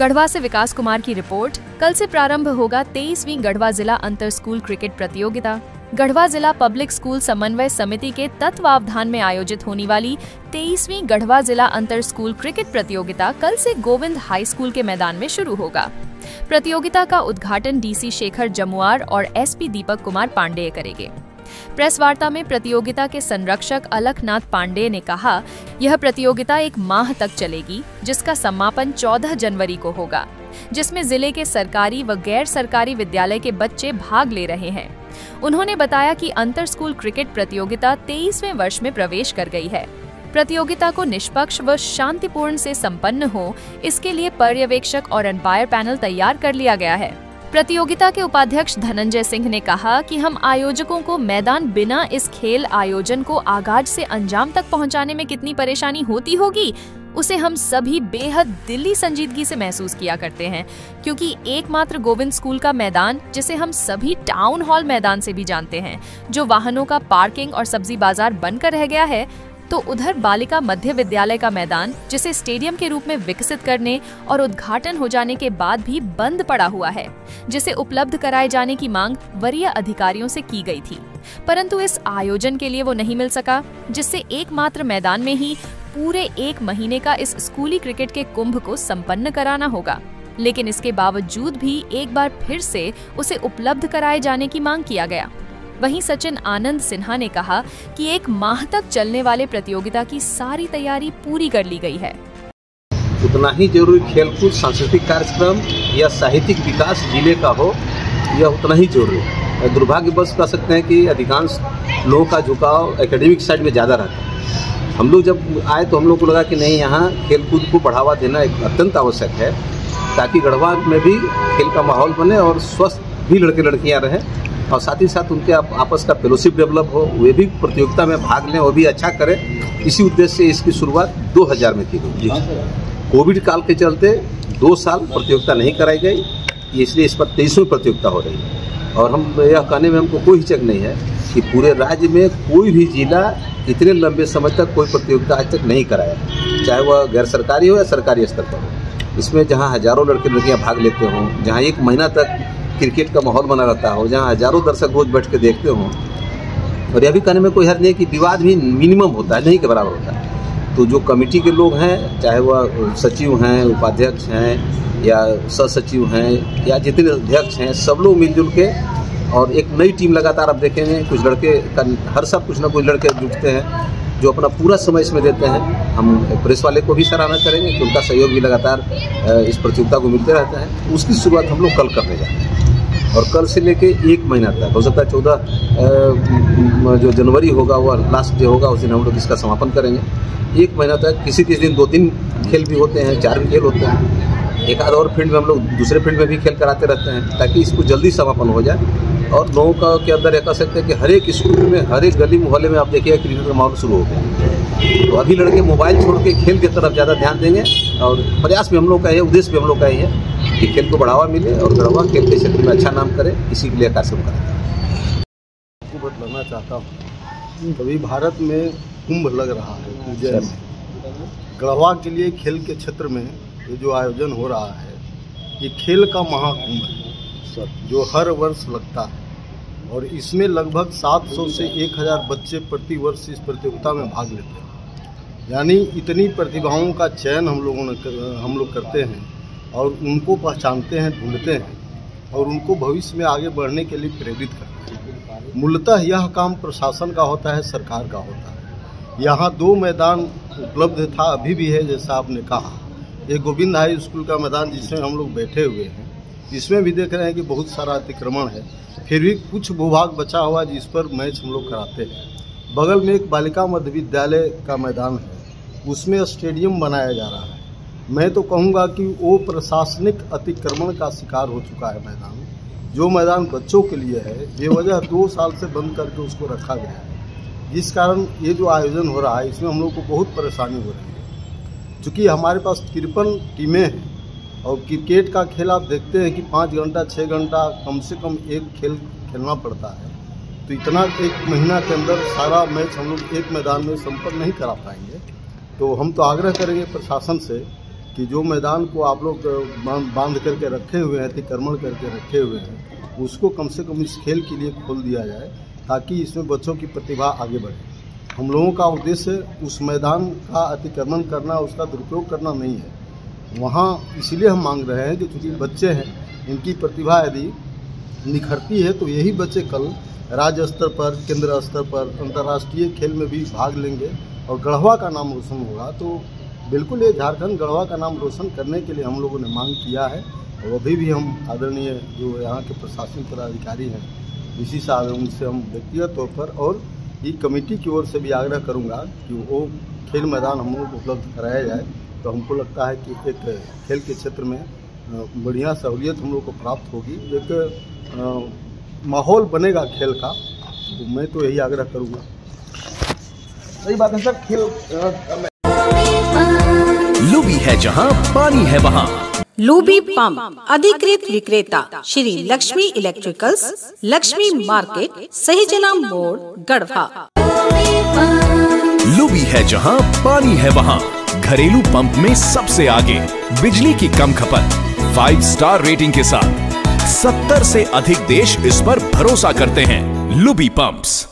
गढ़वा से विकास कुमार की रिपोर्ट। कल से प्रारंभ होगा 23वीं गढ़वा जिला अंतर स्कूल क्रिकेट प्रतियोगिता। गढ़वा जिला पब्लिक स्कूल समन्वय समिति के तत्वावधान में आयोजित होने वाली 23वीं गढ़वा जिला अंतर स्कूल क्रिकेट प्रतियोगिता कल से गोविंद हाई स्कूल के मैदान में शुरू होगा। प्रतियोगिता का उद्घाटन डीसी शेखर जमुआर और एसपी दीपक कुमार पांडेय करेंगे। प्रेस वार्ता में प्रतियोगिता के संरक्षक अलखनाथ पांडेय ने कहा, यह प्रतियोगिता 1 माह तक चलेगी, जिसका समापन 14 जनवरी को होगा, जिसमें जिले के सरकारी व गैर सरकारी विद्यालय के बच्चे भाग ले रहे हैं। उन्होंने बताया कि अंतर स्कूल क्रिकेट प्रतियोगिता 23वें वर्ष में प्रवेश कर गई है। प्रतियोगिता को निष्पक्ष व शांतिपूर्ण से संपन्न हो, इसके लिए पर्यवेक्षक और अंपायर पैनल तैयार कर लिया गया है। प्रतियोगिता के उपाध्यक्ष धनंजय सिंह ने कहा कि हम आयोजकों को मैदान बिना इस खेल आयोजन को आगाज से अंजाम तक पहुंचाने में कितनी परेशानी होती होगी, उसे हम सभी बेहद दिली संजीदगी से महसूस किया करते हैं, क्योंकि एकमात्र गोविंद स्कूल का मैदान, जिसे हम सभी टाउन हॉल मैदान से भी जानते हैं, जो वाहनों का पार्किंग और सब्जी बाजार बनकर रह गया है, तो उधर बालिका मध्य विद्यालय का मैदान, जिसे स्टेडियम के रूप में विकसित करने और उद्घाटन हो जाने के बाद भी बंद पड़ा हुआ है, जिसे उपलब्ध कराए जाने की मांग वरीय अधिकारियों से की गई थी, परंतु इस आयोजन के लिए वो नहीं मिल सका, जिससे एकमात्र मैदान में ही पूरे 1 महीने का इस स्कूली क्रिकेट के कुंभ को संपन्न कराना होगा। लेकिन इसके बावजूद भी एक बार फिर से उसे उपलब्ध कराए जाने की मांग किया गया। वहीं सचिन आनंद सिन्हा ने कहा कि 1 माह तक चलने वाले प्रतियोगिता की सारी तैयारी पूरी कर ली गई है। उतना ही जरूरी खेलकूद, सांस्कृतिक कार्यक्रम या साहित्यिक विकास जिले का हो, यह उतना ही जरूरी है। दुर्भाग्यवश कह सकते हैं कि अधिकांश लोगों का झुकाव एकेडमिक साइड में ज़्यादा रहता है। हम लोग जब आए तो हम लोग को लगा कि नहीं, यहाँ खेलकूद को बढ़ावा देना एक अत्यंत आवश्यक है, ताकि गढ़वा में भी खेल का माहौल बने और स्वस्थ भी लड़के लड़कियाँ रहें, और साथ ही साथ उनके आपस का फेलोशिप डेवलप हो, वे भी प्रतियोगिता में भाग लें, वो भी अच्छा करें। इसी उद्देश्य से इसकी शुरुआत 2000 में की गई। कोविड काल के चलते 2 साल प्रतियोगिता नहीं कराई गई, इसलिए इस पर 23वीं प्रतियोगिता हो रही है। और हम यह कहने में हमको कोई हिचक नहीं है कि पूरे राज्य में कोई भी जिला इतने लंबे समय तक कोई प्रतियोगिता आज तक नहीं कराया, चाहे वह गैर सरकारी हो या सरकारी स्तर पर हो। इसमें जहाँ हजारों लड़के लड़कियाँ भाग लेते हों, जहाँ 1 महीना तक क्रिकेट का माहौल बना रहता हो, जहाँ हजारों दर्शक रोज बैठ के देखते हों, और यह भी कहने में कोई हर्ज नहीं कि विवाद भी मिनिमम होता है, नहीं के बराबर होता है। तो जो कमेटी के लोग हैं, चाहे वह सचिव हैं, उपाध्यक्ष हैं या सहसचिव हैं या जितने अध्यक्ष हैं, सब लोग मिलजुल के, और एक नई टीम लगातार आप देखेंगे, कुछ लड़के हर साल कुछ ना कुछ लड़के जुटते हैं जो अपना पूरा समय इसमें देते हैं। हम प्रेस वाले को भी सराहना करेंगे कि उनका सहयोग भी लगातार इस प्रतियोगिता को मिलते रहता है। उसकी शुरुआत हम लोग कल करने जा रहे हैं, और कल से लेके 1 महीना तक, हो सकता है 14 जो जनवरी होगा वह लास्ट डे होगा, उस दिन हम लोग इसका समापन करेंगे। 1 महीना तक किसी दिन 2-3 खेल भी होते हैं, 4 भी खेल होते हैं। एक आध और फील्ड में हम लोग दूसरे फील्ड में भी खेल कराते रहते हैं, ताकि इसको जल्दी समापन हो जाए। और लोगों का के अंदर यह कह सकते हैं कि हर एक स्कूल में, हर एक गली मोहल्ले में आप देखिए क्रिकेट का माहौल शुरू हो गया। तो अभी लड़के मोबाइल छोड़ के खेल की तरफ ज़्यादा ध्यान देंगे, और प्रयास भी हम लोग का है, उद्देश्य भी हम लोग का ही है कि खेल को बढ़ावा मिले और गढ़वा खेल के क्षेत्र में अच्छा नाम करे। इसी के लिए कार्यक्रम कराते हैं। आपको बतलाना चाहता हूँ, कभी भारत में कुंभ लग रहा है उज्जैन में। गढ़वा के लिए खेल के क्षेत्र में ये जो आयोजन हो रहा है, ये खेल का महाकुंभ है जो हर वर्ष लगता है, और इसमें लगभग 700 से 1000 बच्चे प्रति वर्ष इस प्रतियोगिता में भाग लेते हैं। यानी इतनी प्रतिभाओं का चयन हम लोग करते हैं, और उनको पहचानते हैं, ढूंढते हैं, और उनको भविष्य में आगे बढ़ने के लिए प्रेरित करते हैं। मूलतः यह काम प्रशासन का होता है, सरकार का होता है। यहाँ 2 मैदान उपलब्ध था, अभी भी है, जैसा आपने कहा। एक गोविंद हाई स्कूल का मैदान जिसमें हम लोग बैठे हुए हैं, इसमें भी देख रहे हैं कि बहुत सारा अतिक्रमण है, फिर भी कुछ भूभाग बचा हुआ जिस पर मैच हम लोग कराते हैं। बगल में एक बालिका मध्य विद्यालय का मैदान है, उसमें स्टेडियम बनाया जा रहा है। मैं तो कहूँगा कि वो प्रशासनिक अतिक्रमण का शिकार हो चुका है मैदान। जो मैदान बच्चों के लिए है, बेवजह 2 साल से बंद करके उसको रखा गया है, जिस कारण ये जो आयोजन हो रहा है, इसमें हम लोग को बहुत परेशानी हो रही है। चूँकि हमारे पास 53 टीमें हैं, और क्रिकेट का खेल आप देखते हैं कि 5 घंटा 6 घंटा कम से कम एक खेल खेलना पड़ता है। तो इतना 1 महीना के अंदर सारा मैच हम लोग एक मैदान में संपन्न नहीं करा पाएंगे। तो हम तो आग्रह करेंगे प्रशासन से कि जो मैदान को आप लोग बांध करके रखे हुए हैं, अतिक्रमण करके रखे हुए हैं, उसको कम से कम इस खेल के लिए खोल दिया जाए ताकि इसमें बच्चों की प्रतिभा आगे बढ़े। हम लोगों का उद्देश्य उस मैदान का अतिक्रमण करना, उसका दुरुपयोग करना नहीं है। वहाँ इसलिए हम मांग रहे हैं कि चूँकि बच्चे हैं, इनकी प्रतिभा यदि निखरती है तो यही बच्चे कल राज्य स्तर पर, केंद्र स्तर पर, अंतर्राष्ट्रीय खेल में भी भाग लेंगे और गढ़वा का नाम रोशन होगा। तो बिल्कुल ये झारखंड गढ़वा का नाम रोशन करने के लिए हम लोगों ने मांग किया है और अभी भी हम आदरणीय जो यहाँ के प्रशासनिक पदाधिकारी हैं इसी साल उनसे हम व्यक्तिगत तौर पर और ये कमेटी की ओर से भी आग्रह करूँगा कि वो खेल मैदान हम लोगों को उपलब्ध कराया जाए। तो हमको लगता है कि एक खेल के क्षेत्र में बढ़िया सहूलियत हम लोग को प्राप्त होगी, एक माहौल बनेगा खेल का। तो मैं तो यही आग्रह करूँगा। सही बात है सर। खेल लुबी है जहां पानी है वहां। लुबी पंप अधिकृत विक्रेता श्री लक्ष्मी इलेक्ट्रिकल्स, लक्ष्मी मार्केट, सहीजना मोड़, गढ़वा। लुबी है जहां पानी है वहां। घरेलू पंप में सबसे आगे, बिजली की कम खपत, 5 स्टार रेटिंग के साथ 70 से अधिक देश इस पर भरोसा करते हैं। लुबी पंप्स।